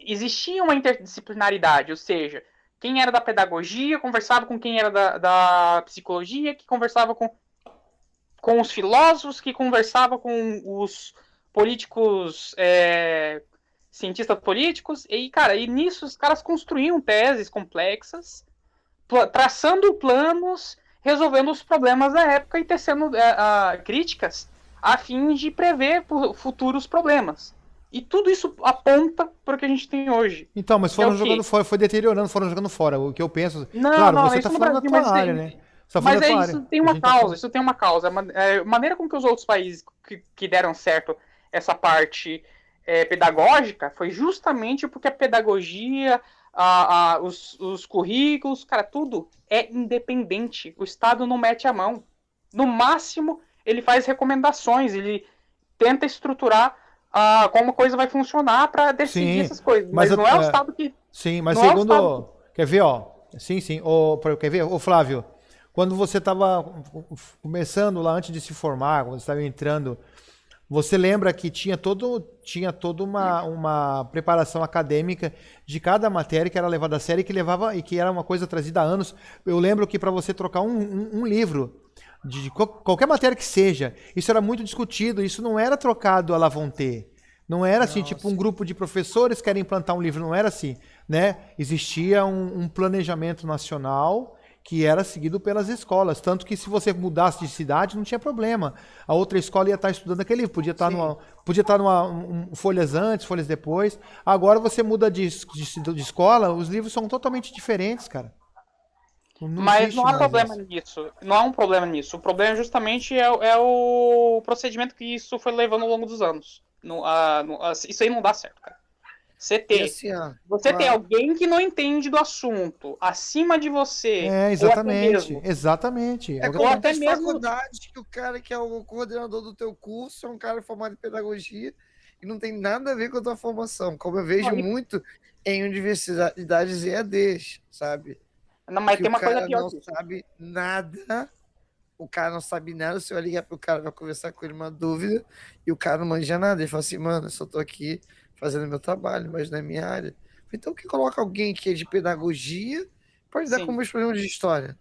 existia uma interdisciplinaridade, ou seja, quem era da pedagogia conversava com quem era da psicologia, que conversava com os filósofos, que conversava com os políticos, cientistas políticos, e, cara, e nisso os caras construíam teses complexas, traçando planos, resolvendo os problemas da época e tecendo críticas a fim de prever futuros problemas. E tudo isso aponta para o que a gente tem hoje. Então, mas É foram o jogando quê? fora, foi deteriorando, foram jogando fora. O que eu penso. Não, Claro, não, você tá isso no falando da Brasil, tua área, né? Você tá falando mas da tua isso área. tem A uma gente tá causa, falando. isso tem uma causa. A maneira com que os outros países que deram certo essa parte pedagógica foi justamente porque a pedagogia, os currículos, cara, tudo é independente. O Estado não mete a mão. No máximo, ele faz recomendações, ele tenta estruturar como a coisa vai funcionar para decidir Sim, essas coisas. mas Mas não é o Estado que. sim, mas Não é o Estado que. segundo. Quer ver, ó? Sim, sim. Quer ver? Ô, Flávio, quando você estava começando lá antes de se formar, quando você estava entrando, você lembra que tinha toda uma preparação acadêmica de cada matéria que era levada a sério e que era uma coisa trazida há anos. Eu lembro que para você trocar um livro de qualquer matéria que seja, isso era muito discutido, isso não era trocado à la vontade. Não era assim, tipo um Nossa. grupo de professores querem implantar um livro, não era assim, né? Existia um planejamento nacional que era seguido pelas escolas, tanto que se você mudasse de cidade não tinha problema. A outra escola ia estar estudando aquele livro, podia estar folhas antes, folhas depois. Agora você muda de escola, os livros são totalmente diferentes, cara. Não Mas existe não há mais problema isso. nisso. Não há um problema nisso. O problema justamente é o procedimento que isso foi levando ao longo dos anos. Isso aí não dá certo, cara. Você E ter, assim, ó, você ter alguém que não entende do assunto acima de você, É, ou até exatamente, mesmo, exatamente. É é o que eu tô ou como falando. até das mesmo, faculdades que o cara que é o coordenador do teu curso é um cara formado em pedagogia e não tem nada a ver com a tua formação, como eu vejo muito em universidades EADs, sabe? não, mas Que o tem uma coisa cara pior não que isso. sabe nada, o cara não sabe nada, você vai ligar pro cara, vai conversar com ele uma dúvida, e o cara não manja nada, ele fala assim, mano, eu só tô aqui fazendo meu trabalho, mas não é minha área. Então que coloca alguém que é de pedagogia para lidar com Sim. meus problemas de história,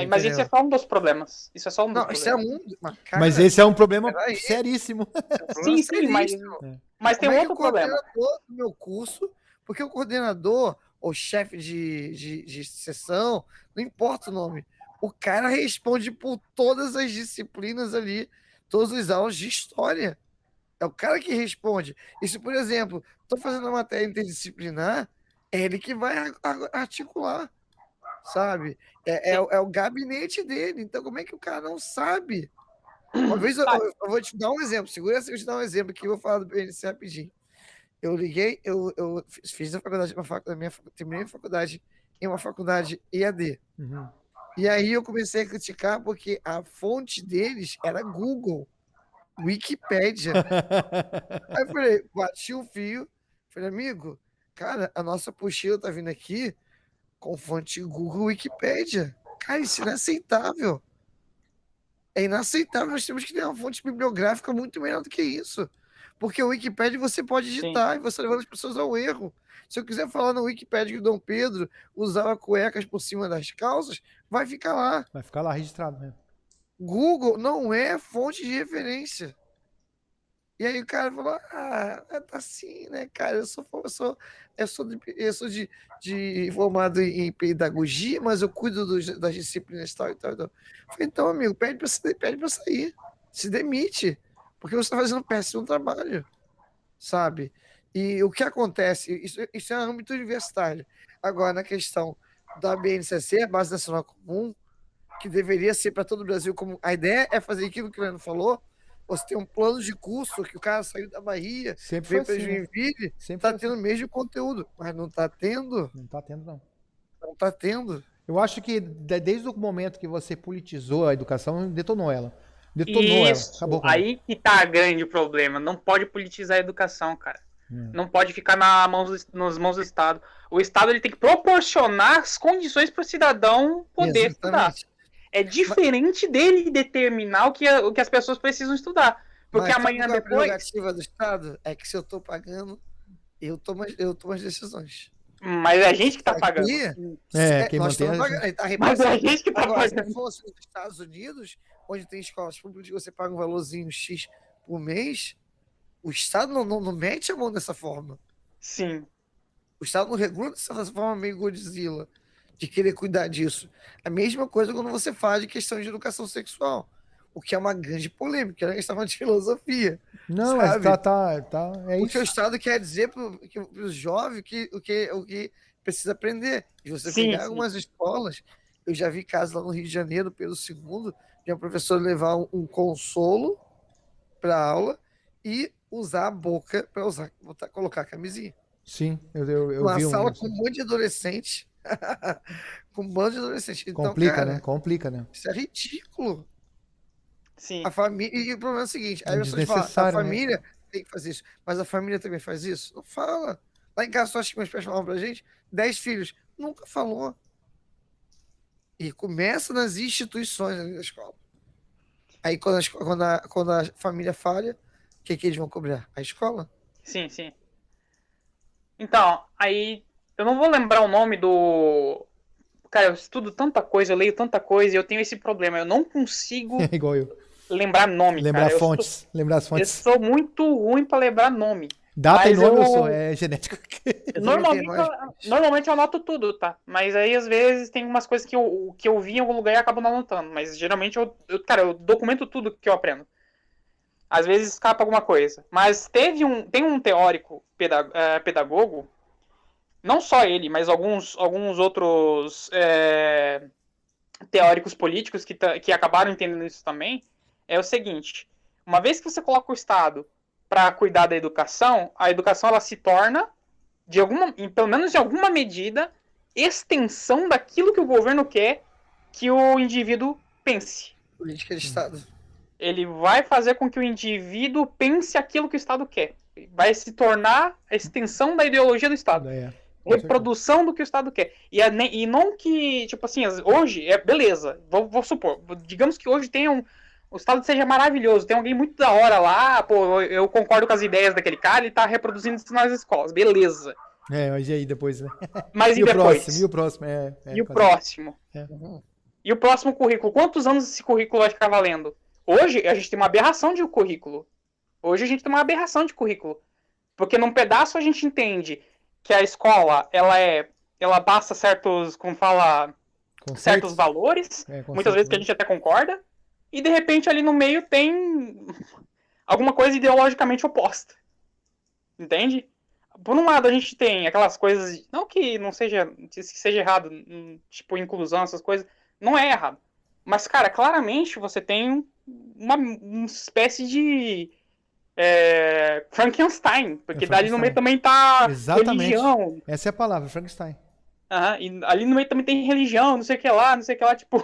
Mas isso é entendeu? só um dos problemas. Isso é só um dos Não, isso é problemas. um, mas Mas cara, esse é um problema peraí, seríssimo. é um problema Sim, sim, seríssimo. mas tem Como um é que o outro problema. coordenador do meu curso, porque o coordenador, ou chefe de sessão, não importa o nome, o cara responde por todas as disciplinas ali, todas as aulas de história. É o cara que responde. E se, por exemplo, estou fazendo uma matéria interdisciplinar, é ele que vai articular, sabe? Sim. É o gabinete dele. Então, como é que o cara não sabe? Uma vez Tá, eu vou te dar um exemplo. Segura assim, eu vou te dar um exemplo aqui, eu vou falar do PNC rapidinho. Eu liguei, eu fiz a faculdade, terminei a faculdade em uma faculdade EAD. Uhum. E aí eu comecei a criticar porque a fonte deles era Google, Wikipédia. Aí eu falei, bati o fio, falei, amigo, cara, a nossa apostila tá vindo aqui com fonte Google Wikipédia. Cara, isso é inaceitável. É inaceitável, nós temos que ter uma fonte bibliográfica muito melhor do que isso. Porque o Wikipédia você pode sim. digitar e você levando as pessoas ao erro. Se eu quiser falar no Wikipédia que o Dom Pedro usava cuecas por cima das calças, vai ficar lá. Vai ficar lá registrado mesmo. Google não é fonte de referência. E aí o cara falou, tá assim, né, cara? Eu sou formado em pedagogia, mas eu cuido das disciplinas tal e tal e tal. Eu falei, então, amigo, pede pra sair. Se demite. Porque você está fazendo um péssimo trabalho, sabe? E o que acontece, isso é âmbito universitário. Agora, na questão da BNCC, a Base Nacional Comum, que deveria ser para todo o Brasil, como a ideia é fazer aquilo que o Leandro falou, você tem um plano de curso que o cara saiu da Bahia, Sempre foi veio para assim, né? Joinville, Sempre tá foi tendo o assim. mesmo conteúdo, mas não tá tendo, Não tá tendo, não. não tá tendo. Eu acho que desde o momento que você politizou a educação, detonou ela. Detonou ela. Isso, Acabou com ela. aí que tá o grande problema. Não pode politizar a educação, cara. Não pode ficar nas mãos do Estado. O Estado ele tem que proporcionar as condições para o cidadão poder estudar. Exatamente. É diferente dele determinar o que as pessoas precisam estudar. Porque Mas sabe amanhã qual é a depois. prerrogativa do Estado? É que se eu tô pagando, eu tomo as decisões. Mas é a gente que tá pagando. Quem nós mantém estamos pagando, aí tá Mas é a repassando. gente que tá Agora, se pagando. fosse nos Estados Unidos, onde tem escolas públicas, você paga um valorzinho X por mês, o Estado não mete a mão dessa forma. Sim. O Estado não regula dessa forma meio Godzilla, de querer cuidar disso. A mesma coisa quando você fala de questão de educação sexual, o que é uma grande polêmica, né? A gente está falando de filosofia. Não, mas sabe? é Porque o isso. Estado quer dizer para os jovens o que precisa aprender. E você Sim, pegar sim. algumas escolas, eu já vi casos lá no Rio de Janeiro, pelo segundo, de um professor levar um consolo para aula e usar a boca para colocar a camisinha. Sim, eu Uma vi sala com um monte de adolescente. Com um bando de adolescente. Então, Complica, cara, né? Complica, né? isso é ridículo. Sim. A família. E o problema é o seguinte: aí É as pessoas falam, a desnecessário, né? família tem que fazer isso, mas a família também faz isso? Não fala. Lá em casa, só acho que meus pais falavam pra gente: 10 filhos. Nunca falou. E começa nas instituições da escola. Aí quando a família falha, o que eles vão cobrar? A escola? Sim, sim. Então, aí. Eu não vou lembrar o nome do. Cara, eu estudo tanta coisa, eu leio tanta coisa e eu tenho esse problema. Eu não consigo É igual eu. lembrar nome, Lembrar cara. fontes. Lembrar as Eu fontes. sou muito ruim pra lembrar nome. Data e Mas nome eu sou, é genético. Normalmente eu anoto tudo, tá? Mas aí às vezes tem umas coisas que eu vi em algum lugar e acabo não anotando. Mas geralmente cara, eu documento tudo que eu aprendo. Às vezes escapa alguma coisa. Mas tem um teórico pedagogo, não só ele, mas alguns outros teóricos políticos que acabaram entendendo isso também. É o seguinte: uma vez que você coloca o Estado para cuidar da educação, a educação ela se torna pelo menos em alguma medida, extensão daquilo que o governo quer que o indivíduo pense. Política de Estado. Ele vai fazer com que o indivíduo pense aquilo que o Estado quer. Vai se tornar a extensão da ideologia do Estado. Reprodução do que o Estado quer. E não que, tipo assim, hoje, beleza, vou supor, digamos que hoje tenha o Estado seja maravilhoso, tem alguém muito da hora lá, pô, eu concordo com as ideias daquele cara, ele tá reproduzindo isso nas escolas, beleza. Mas e aí depois, né? Mas e depois? E o próximo? E o próximo? E o próximo currículo? Quantos anos esse currículo vai ficar valendo? Hoje, a gente tem uma aberração de currículo. Porque num pedaço a gente entende que a escola, ela passa certos, como fala, certos valores, muitas vezes que a gente até concorda, e de repente ali no meio tem alguma coisa ideologicamente oposta. Entende? Por um lado a gente tem aquelas coisas, não que não seja, que seja errado, tipo inclusão, essas coisas, não é errado. Mas, cara, claramente você tem uma espécie de Frankenstein, porque dali no meio também tá religião. Essa é a palavra, Frankenstein. E ali no meio também tem religião, não sei o que lá, tipo...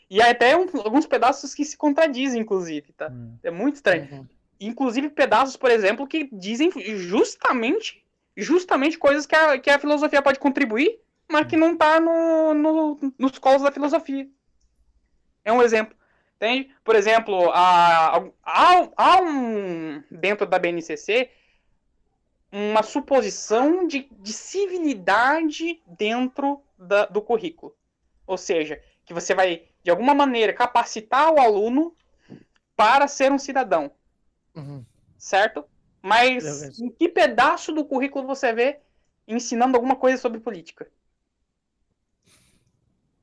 E até alguns pedaços que se contradizem, inclusive, tá? É muito estranho. Inclusive pedaços, por exemplo, que dizem justamente coisas que a filosofia pode contribuir, mas que não tá nos colos da filosofia. É um exemplo. Entende? Por exemplo, dentro da BNCC uma suposição de civilidade dentro do currículo. Ou seja, que você vai, de alguma maneira, capacitar o aluno para ser um cidadão. Certo? Mas em que pedaço do currículo você vê ensinando alguma coisa sobre política?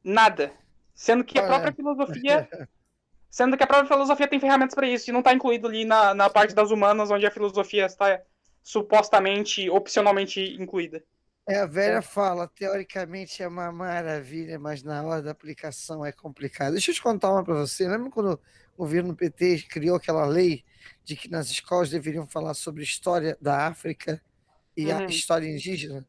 Nada. Sendo que a própria filosofia tem ferramentas para isso, e não está incluído ali na parte das humanas, onde a filosofia está supostamente, opcionalmente incluída. A velha fala, teoricamente é uma maravilha, mas na hora da aplicação é complicado. Deixa eu te contar uma para você. Lembra quando o governo PT criou aquela lei de que nas escolas deveriam falar sobre história da África e a história indígena?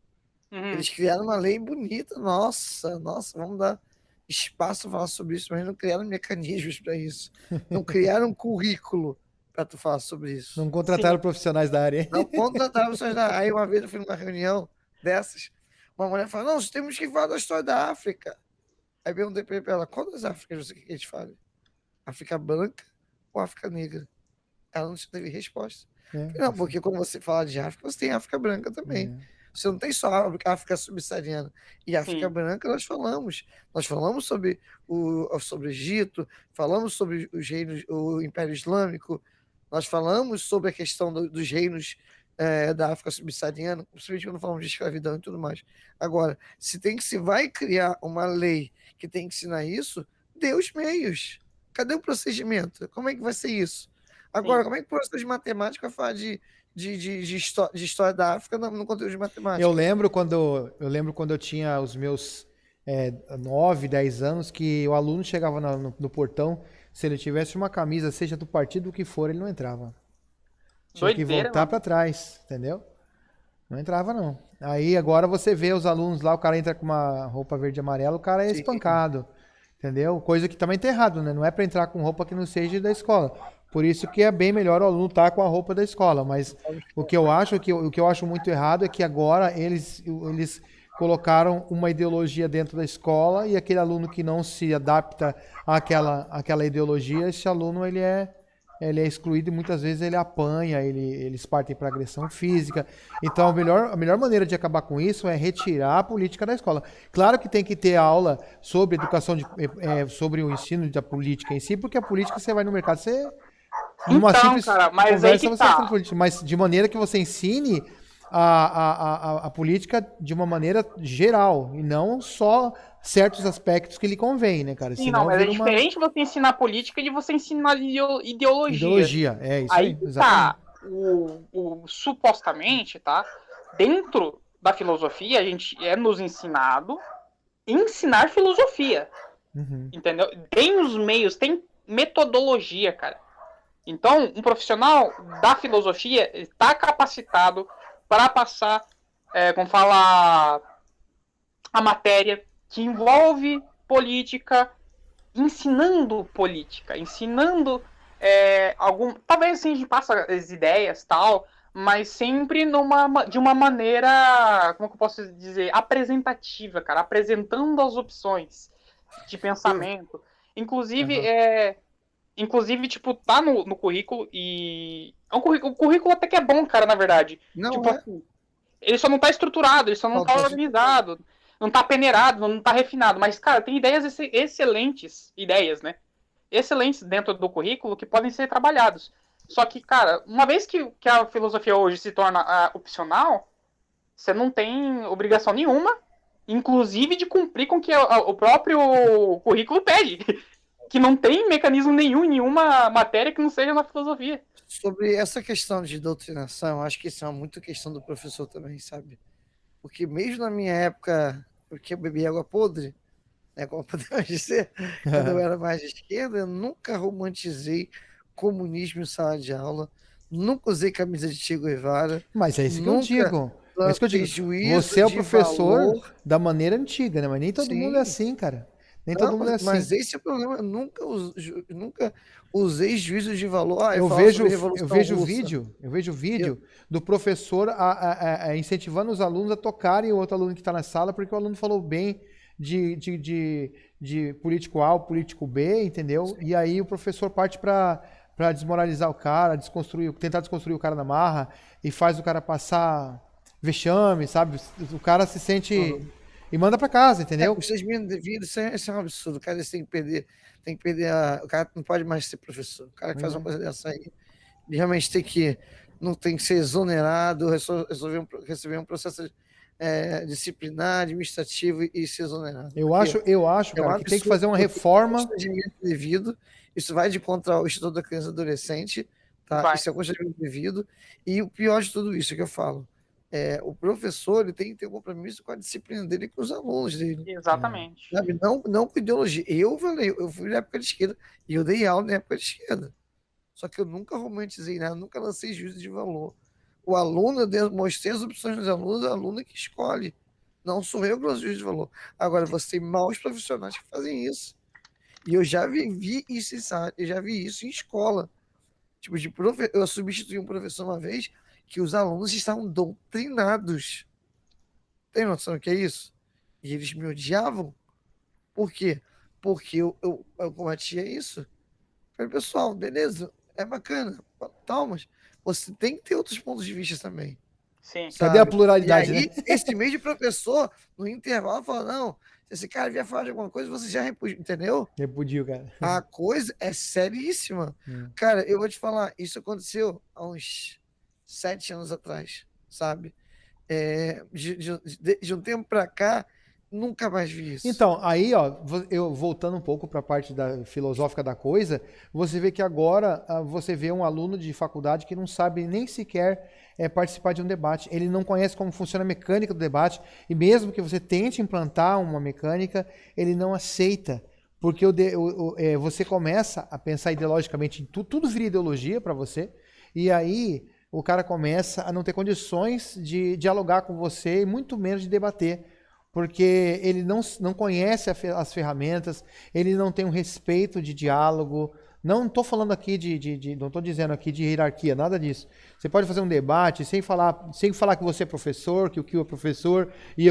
Eles criaram uma lei bonita. Nossa, vamos dar espaço para falar sobre isso, mas não criaram mecanismos para isso. Não criaram um currículo para tu falar sobre isso. Não contrataram profissionais da área. Não contrataram profissionais da área. Aí uma vez eu fui numa reunião dessas, uma mulher falou, não, nós temos que falar da história da África. Aí eu perguntei para ela, quantas Áfricas você quer que a gente fale? África branca ou África negra? Ela não teve resposta. Não, porque quando você fala de África, você tem África branca também. Você não tem só a África subsaariana. E África Sim. branca nós falamos. Nós falamos sobre sobre o Egito, falamos sobre os reinos, o Império Islâmico, nós falamos sobre a questão dos reinos da África subsaariana, principalmente quando falamos de escravidão e tudo mais. Agora, se vai criar uma lei que tem que ensinar isso, dê os meios. Cadê o procedimento? Como é que vai ser isso? Agora, Sim. como é que o professor de matemática vai falar de história da África no conteúdo de matemática? Eu lembro quando eu tinha os meus 9, 10 anos, que o aluno chegava no portão, se ele tivesse uma camisa, seja do partido que for, ele não entrava. Tinha que Doideira, voltar mano. para trás, entendeu? Não entrava, não. Aí agora você vê os alunos lá, o cara entra com uma roupa verde e amarela, o cara é Sim. espancado. Entendeu? Coisa que também tá errado, né? Não é para entrar com roupa que não seja da escola. Por isso que é bem melhor o aluno estar com a roupa da escola. Mas o que eu acho muito errado é que agora eles colocaram uma ideologia dentro da escola e aquele aluno que não se adapta àquela ideologia, esse aluno ele é excluído e muitas vezes ele apanha, eles partem para agressão física. Então a melhor maneira de acabar com isso é retirar a política da escola. Claro que tem que ter aula sobre educação, sobre o ensino da política em si, porque a política você vai no mercado, você numa Então, simples cara, mas aí conversa que você aprende tá. política, mas de maneira que você ensine a política de uma maneira geral e não só certos aspectos que lhe convém, né, cara? Sim, não, Senão mas é vira uma diferente você ensinar política de você ensinar ideologia. ideologia. É isso Aí aí, que exatamente. tá. Supostamente, tá? Dentro da filosofia, a gente é nos ensinado ensinar filosofia. Uhum. Entendeu? Tem os meios, tem metodologia, cara. Então, um profissional da filosofia está capacitado para passar, como fala, a matéria que envolve política, ensinando talvez assim a gente passa as ideias tal, mas sempre de uma maneira, como que eu posso dizer, apresentativa, cara, apresentando as opções de pensamento. Inclusive, Uhum. tipo, tá no currículo e. O currículo até que é bom, cara, na verdade. Não Tipo é. assim, ele só não tá estruturado, ele só não tá Falta de organizado, não tá peneirado, não tá refinado. Mas, cara, tem excelentes ideias, né? Excelentes dentro do currículo que podem ser trabalhados. Só que, cara, uma vez que a filosofia hoje se torna opcional, você não tem obrigação nenhuma, inclusive de cumprir com o que o próprio currículo pede. Que não tem mecanismo nenhum em nenhuma matéria que não seja na filosofia. Sobre essa questão de doutrinação, acho que isso é muito questão do professor também, sabe? Porque mesmo na minha época, porque eu bebi água podre, né, como podemos dizer, quando eu era mais de esquerda, eu nunca romantizei comunismo em sala de aula, nunca usei camisa de Che Guevara, Mas é isso que eu nunca digo. É isso que eu plantei digo. juízo Você é o de professor valor. da maneira antiga, né? Mas nem todo mundo é Sim, assim, cara. Nem não, todo mundo é assim. mas esse é o problema. Eu nunca usei juízo de valor. Ah, eu Eu falo vejo, sobre a Revolução Russa. eu vejo Eu, vídeo do professor incentivando os alunos a tocarem o outro aluno que está na sala, porque o aluno falou bem de político A ou político B, entendeu? E aí o professor parte para desmoralizar o cara, tentar desconstruir o cara na marra e faz o cara passar vexame, sabe? O cara se sente e manda para casa, entendeu? os 6 meses de vida, isso é um absurdo. O cara tem que perder o cara não pode mais ser professor. O cara que faz uma coisa dessa aí, ele realmente não tem que ser exonerado, receber um processo disciplinar, administrativo e ser exonerado. Eu acho, É um cara, que tem que absurdo, fazer uma porque reforma. constrangimento devido, isso vai de contra o Estatuto da Criança e Adolescente, tá? Vai. Isso é constrangimento devido. E o pior de tudo isso que eu falo, o professor ele tem que ter um compromisso com a disciplina dele e com os alunos dele. Exatamente. Sabe? Não com ideologia. Eu fui na época de esquerda e eu dei aula na época de esquerda. Só que eu nunca romantizei nada, nunca lancei juízo de valor. O aluno, eu mostrei as opções dos alunos, o aluno que escolhe. Não sou eu que lanço juízo de valor. Agora, você tem maus profissionais que fazem isso. E eu já vivi isso, eu já vi isso em escola. Tipo, eu substituí um professor uma vez que os alunos estavam doutrinados. Tem noção do que é isso? E eles me odiavam. Por quê? Porque eu combatia isso. Falei, pessoal, beleza, é bacana, palmas, você tem que ter outros pontos de vista também. Sim. Cadê a Sabe? pluralidade, E aí, né? esse mesmo professor, no intervalo, fala, não, se esse cara vier falar de alguma coisa, você já repudia, entendeu? Repudio, cara. A coisa é seríssima. Hum. Cara, eu vou te falar, isso aconteceu há uns 7 anos atrás, sabe? De um tempo pra cá, nunca mais vi isso. Então, aí, ó, eu voltando um pouco para a parte da filosófica da coisa, você vê que agora você vê um aluno de faculdade que não sabe nem sequer participar de um debate. Ele não conhece como funciona a mecânica do debate, e mesmo que você tente implantar uma mecânica, ele não aceita. Porque você começa a pensar ideologicamente em tudo vira ideologia para você, e aí o cara começa a não ter condições de dialogar com você e muito menos de debater. Porque ele não conhece as ferramentas, ele não tem um respeito de diálogo. Não estou falando aqui não estou dizendo aqui de hierarquia, nada disso. Você pode fazer um debate sem falar que você é professor, que o Kio é professor e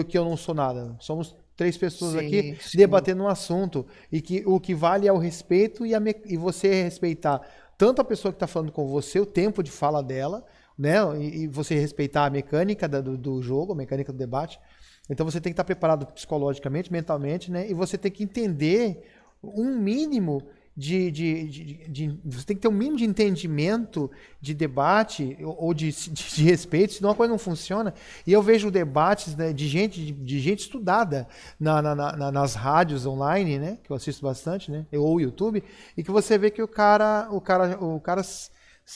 que eu não sou nada. Somos 3 pessoas aqui debatendo um assunto e que o que vale é o respeito e você respeitar tanto a pessoa que está falando com você, o tempo de fala dela, né? E você respeitar a mecânica do jogo, a mecânica do debate. Então você tem que estar preparado psicologicamente, mentalmente, né? E você tem que entender um mínimo você tem que ter um mínimo de entendimento de debate ou de respeito, senão a coisa não funciona. E eu vejo debates, né, de gente estudada nas rádios online, né? Que eu assisto bastante, né? Ou YouTube, e que você vê que o cara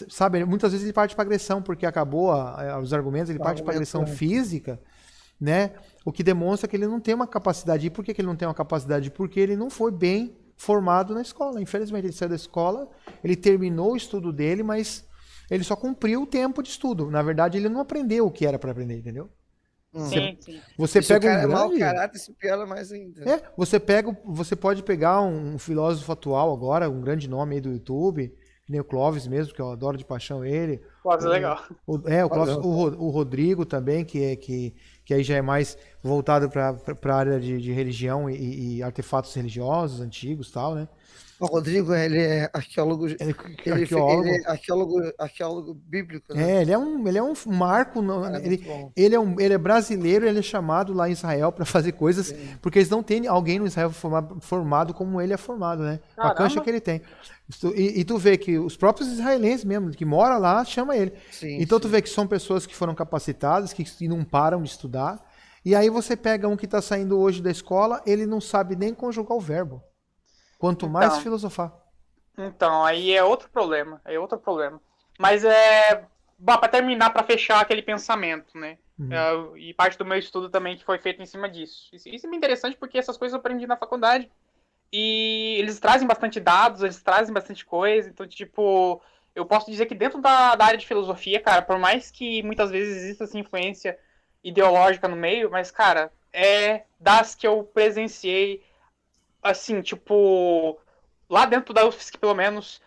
sabe, muitas vezes ele parte para agressão, porque acabou os argumentos, ele parte para agressão física, né? O que demonstra que ele não tem uma capacidade. E por que ele não tem uma capacidade? Porque ele não foi bem formado na escola. Infelizmente, ele saiu da escola, ele terminou o estudo dele, mas ele só cumpriu o tempo de estudo. Na verdade, ele não aprendeu o que era para aprender, entendeu? Sim. Você pega um mau caráter, se piora mais ainda. Você pode pegar um filósofo atual agora, um grande nome aí do YouTube, que nem o Clóvis mesmo, que eu adoro de paixão ele. Clóvis é legal. O Clóvis, o Rodrigo também, que aí já é mais voltado para a área de religião e artefatos religiosos antigos e tal, né? O Rodrigo, ele é arqueólogo. Ele é arqueólogo bíblico, né? Ele é um marco. Ele é brasileiro, ele é chamado lá em Israel para fazer coisas, sim, porque eles não têm alguém no Israel formado como ele é formado, né? A cancha que ele tem. E tu vê que os próprios israelenses mesmo, que moram lá, chama ele. Sim, então tu vê que são pessoas que foram capacitadas, que não param de estudar. E aí você pega um que está saindo hoje da escola, ele não sabe nem conjugar o verbo. Quanto mais filosofar. Então, aí é outro problema. Mas para terminar, para fechar aquele pensamento, né? E parte do meu estudo também que foi feito em cima disso. Isso é bem interessante porque essas coisas eu aprendi na faculdade. E eles trazem bastante dados, eles trazem bastante coisa. Então, tipo, eu posso dizer que dentro da área de filosofia, cara, por mais que muitas vezes exista essa influência ideológica no meio, mas, cara, é das que eu presenciei, assim, tipo, lá dentro da UFSC, pelo menos,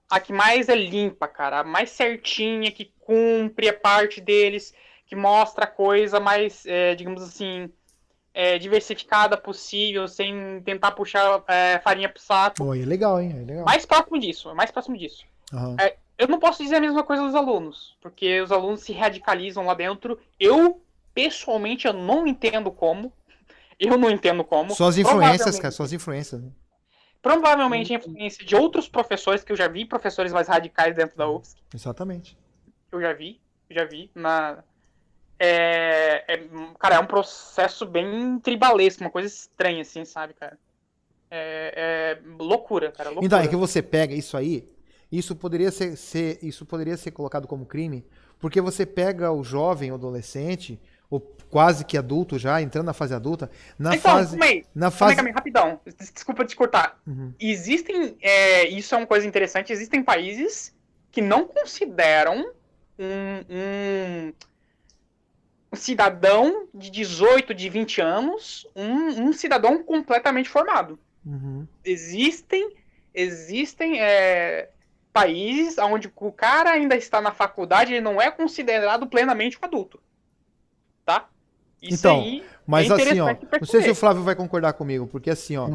a que mais é limpa, cara, a mais certinha, que cumpre a parte deles, que mostra a coisa mais, digamos assim, diversificada possível, sem tentar puxar farinha pro saco. É legal, hein? É legal. Mais próximo disso. Uhum. Eu não posso dizer a mesma coisa dos alunos, porque os alunos se radicalizam lá dentro. Pessoalmente, eu não entendo como. Só as influências, cara, só as influências. Né? Provavelmente a influência de outros professores, que eu já vi professores mais radicais dentro da UFSC. Exatamente. Eu já vi. Cara, é um processo bem tribalesco, uma coisa estranha, assim, sabe, cara? É loucura, cara. Loucura. Então, é que você pega isso aí, isso poderia ser colocado como crime, porque você pega o jovem, o adolescente, ou quase que adulto já, entrando na fase adulta, rapidão, desculpa te cortar. Uhum. Existem, isso é uma coisa interessante, existem países que não consideram um cidadão de 18, de 20 anos, um cidadão completamente formado. Uhum. Existem países onde o cara ainda está na faculdade, ele não é considerado plenamente um adulto. Tá? Isso então, aí mas assim, ó, não sei se o Flávio vai concordar comigo, porque assim, ó,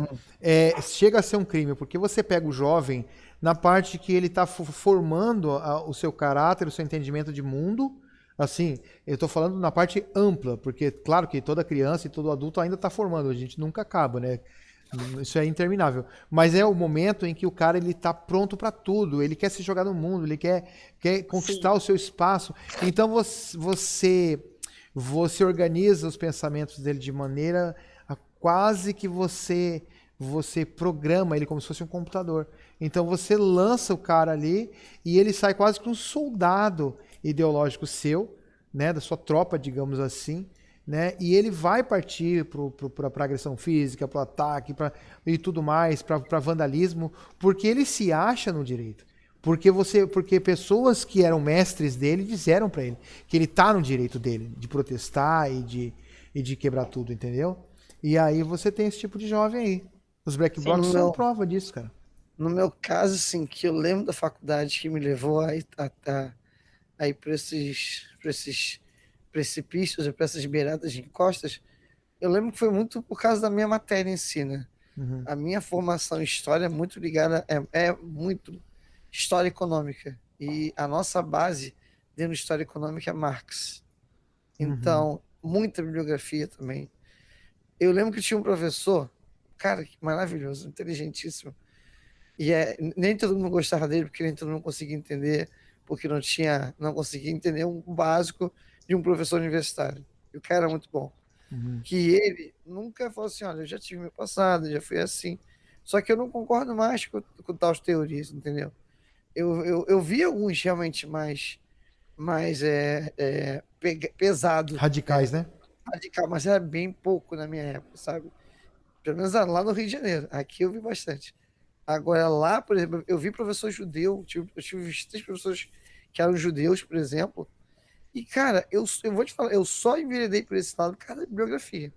chega a ser um crime, porque você pega o jovem na parte que ele está formando o seu caráter, o seu entendimento de mundo. Assim, eu estou falando na parte ampla, porque claro que toda criança e todo adulto ainda está formando, a gente nunca acaba, né? Isso é interminável. Mas é o momento em que o cara ele está pronto para tudo, ele quer se jogar no mundo, ele quer conquistar o seu espaço. Então você organiza os pensamentos dele de maneira a quase que você programa ele como se fosse um computador. Então você lança o cara ali e ele sai quase que um soldado ideológico seu, né, da sua tropa, digamos assim, né, e ele vai partir para agressão física, para o ataque, e tudo mais, para vandalismo, porque ele se acha no direito. Porque pessoas que eram mestres dele disseram para ele que ele tá no direito dele de protestar e de quebrar tudo, entendeu? E aí você tem esse tipo de jovem aí. Os black blocs são prova disso, cara. No meu caso, assim, que eu lembro da faculdade que me levou a ir para esses precipícios, para essas beiradas de encostas, eu lembro que foi muito por causa da minha matéria em si, né? Uhum. A minha formação em história é muito ligada, é muito história econômica. E a nossa base dentro de história econômica é Marx. Então, muita bibliografia também. Eu lembro que tinha um professor, cara, maravilhoso, inteligentíssimo. E nem todo mundo gostava dele, porque nem todo mundo conseguia entender, porque não conseguia entender um básico de um professor universitário. E o cara era muito bom. Que ele nunca falou assim, olha, eu já tive meu passado, já fui assim. Só que eu não concordo mais com tais teorias, entendeu? Eu vi alguns realmente mais pesados. Radicais, né? Radical, mas era bem pouco na minha época, sabe? Pelo menos lá no Rio de Janeiro. Aqui eu vi bastante. Agora lá, por exemplo, eu vi professor judeu, eu tive 3 professores que eram judeus, por exemplo, e, cara, eu vou te falar, eu só enveredei por esse lado por causa da bibliografia.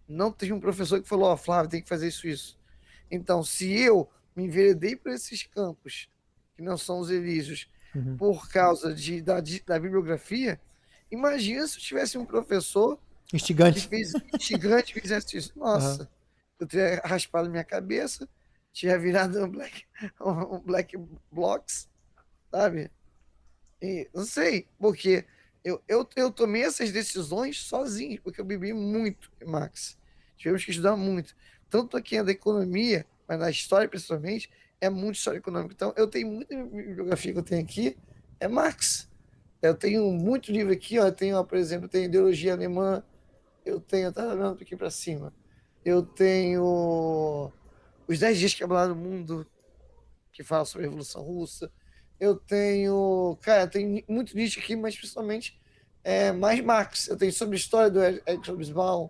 Não teve um professor que falou, ó, Flávio, tem que fazer isso. Então, se eu me enveredei por esses campos, que não são os elíseos, por causa da bibliografia, imagina se eu tivesse um professor instigante que fizesse isso. Nossa, eu teria raspado minha cabeça, tinha virado um black blocks, sabe? E não sei, porque eu tomei essas decisões sozinho, porque eu bebi muito, Max. Tivemos que estudar muito. Tanto aqui é da economia, mas na história principalmente, é muito história econômica. Então, eu tenho muita bibliografia que eu tenho aqui, é Marx. Eu tenho muito livro aqui, ó, eu tenho, ó, por exemplo, eu tenho ideologia alemã, eu tenho, tá olhando aqui para cima, eu tenho os 10 dias que abalaram o mundo, que fala sobre a Revolução Russa. Eu tenho, cara, tem muito Nietzsche aqui, mas principalmente mais Marx. Eu tenho sobre a história do Eric Hobsbawm,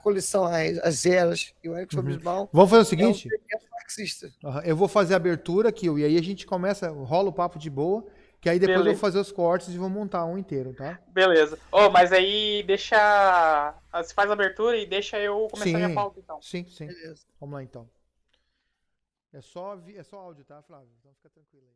coleção às eras, e o Eric Hobsbawm Vamos fazer o seguinte? é um marxista. Eu vou fazer a abertura aqui, e aí a gente começa, rola o papo de boa, que aí depois eu vou fazer os cortes e vou montar um inteiro, tá? Beleza. Mas aí deixa. Você faz a abertura e deixa eu começar minha pauta, então. Sim. Beleza. Vamos lá, então. É só áudio, tá, Flávio? Então fica tranquilo aí.